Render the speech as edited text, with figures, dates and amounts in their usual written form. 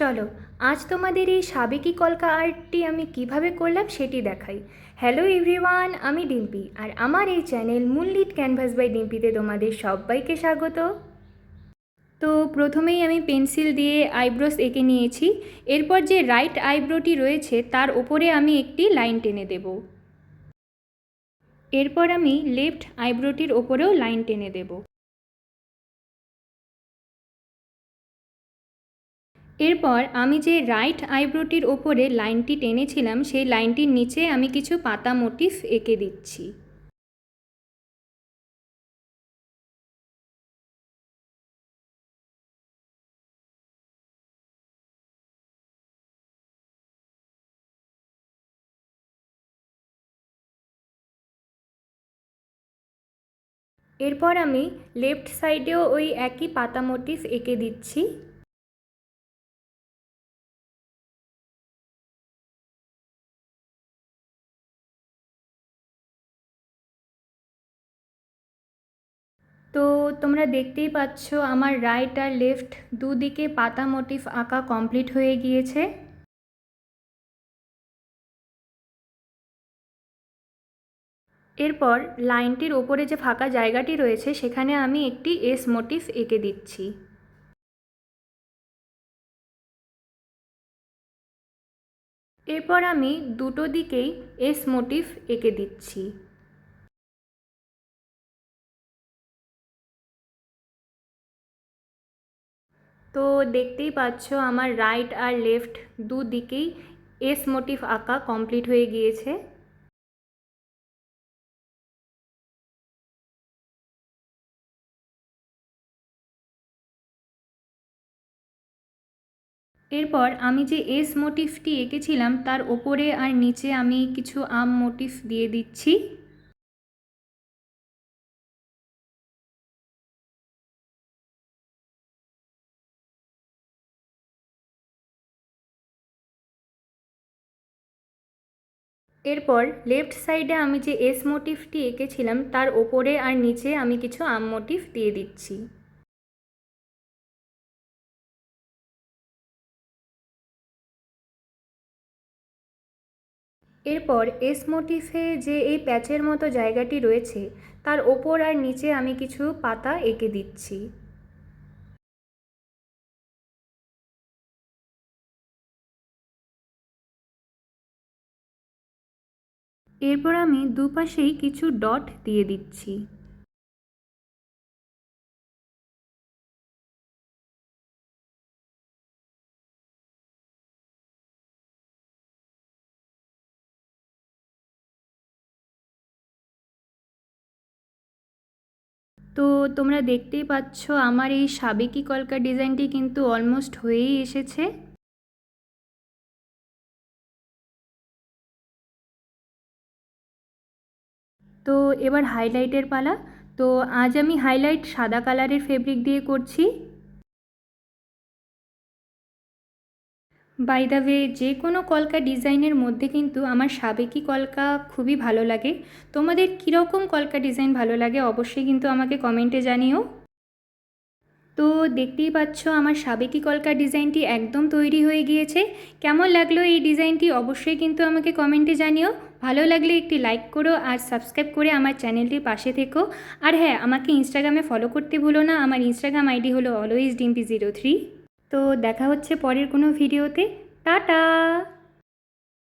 চলো আজ তোমাদের এই সাবেকি কলকা আর্টটি আমি কিভাবে করলাম সেটি দেখাই। হ্যালো এভরিওয়ান, আমি ডিম্পি আর আমার এই চ্যানেল মুনলিট ক্যানভাস বাই ডিম্পিতে তোমাদের সবাইকে স্বাগত। তো প্রথমেই আমি পেন্সিল দিয়ে আইব্রোস এঁকে নিয়েছি। এরপর যে রাইট আইব্রোটি রয়েছে তার ওপরে আমি একটি লাইন টেনে দেব। এরপর আমি লেফট আইব্রোটির ওপরেও লাইন টেনে দেব। এরপর আমি যে রাইট আইব্রোটির ওপরে লাইনটি টেনেছিলাম সেই লাইনটির নিচে আমি কিছু পাতা মোটিফ এঁকে দিচ্ছি। এরপর আমি লেফট সাইডেও ওই একই পাতা মোটিফ এঁকে দিচ্ছি। তো তোমরা দেখতেই পাচ্ছ আমার রাইট আর লেফট দুদিকে পাতা মোটিফ আঁকা কমপ্লিট হয়ে গিয়েছে। এরপর লাইনটির ওপরে যে ফাঁকা জায়গাটি রয়েছে সেখানে আমি একটি এস মোটিফ এঁকে দিচ্ছি। এরপর আমি দুটো দিকেই এস মোটিফ এঁকে দিচ্ছি। তো দেখতেই পাচ্ছ আমার রাইট আর লেফট দুদিকেই এস মোটিফ আঁকা কমপ্লিট হয়ে গিয়েছে। এরপর আমি যে এস মোটিফটি এঁকেছিলাম তার ওপরে আর নিচে আমি কিছু আম মোটিফ দিয়ে দিচ্ছি। এরপর লেফট সাইডে আমি যে এস মোটিফটি এঁকেছিলাম তার ওপরে আর নিচে আমি কিছু আম মোটিফ দিয়ে দিচ্ছি। এরপর এস মোটিফে যে এই প্যাচের মতো জায়গাটি রয়েছে তার ওপর আর নিচে আমি কিছু পাতা এঁকে দিচ্ছি। এরপর আমি দুপাশেই কিছু ডট দিয়ে দিচ্ছি। তো তোমরা দেখতেই পাচ্ছ আমার এই সাবেকি কলকা ডিজাইনটি কিন্তু অলমোস্ট হয়েই এসেছে। তো এবার হাইলাইটের পালা। তো আজ আমি হাইলাইট সাদা কালারের ফেব্রিক দিয়ে করছি। বাই দ্য ওয়ে, যে কোনো কলকা ডিজাইনের মধ্যে কিন্তু আমার সাবেকি কলকা খুবই ভালো লাগে। তোমাদের কীরকম কলকা ডিজাইন ভালো লাগে অবশ্যই কিন্তু আমাকে কমেন্টে জানিও। তো দেখতেই পাচ্ছ আমার সাবেকি কলকা ডিজাইনটি একদম তৈরি হয়ে গিয়েছে। কেমন লাগলো এই ডিজাইনটি অবশ্যই কিন্তু আমাকে কমেন্টে জানিও। ভালো লাগলে একটি লাইক করো আর সাবস্ক্রাইব করে আমার চ্যানেলটির পাশে থেকো। আর হ্যাঁ, আমাকে ইনস্টাগ্রামে ফলো করতে ভুলো না। আমার ইনস্টাগ্রাম আইডি হলো অলওয়েজ ডিম্পি03। তো দেখা হচ্ছে পরের কোনো ভিডিওতে। টাটা।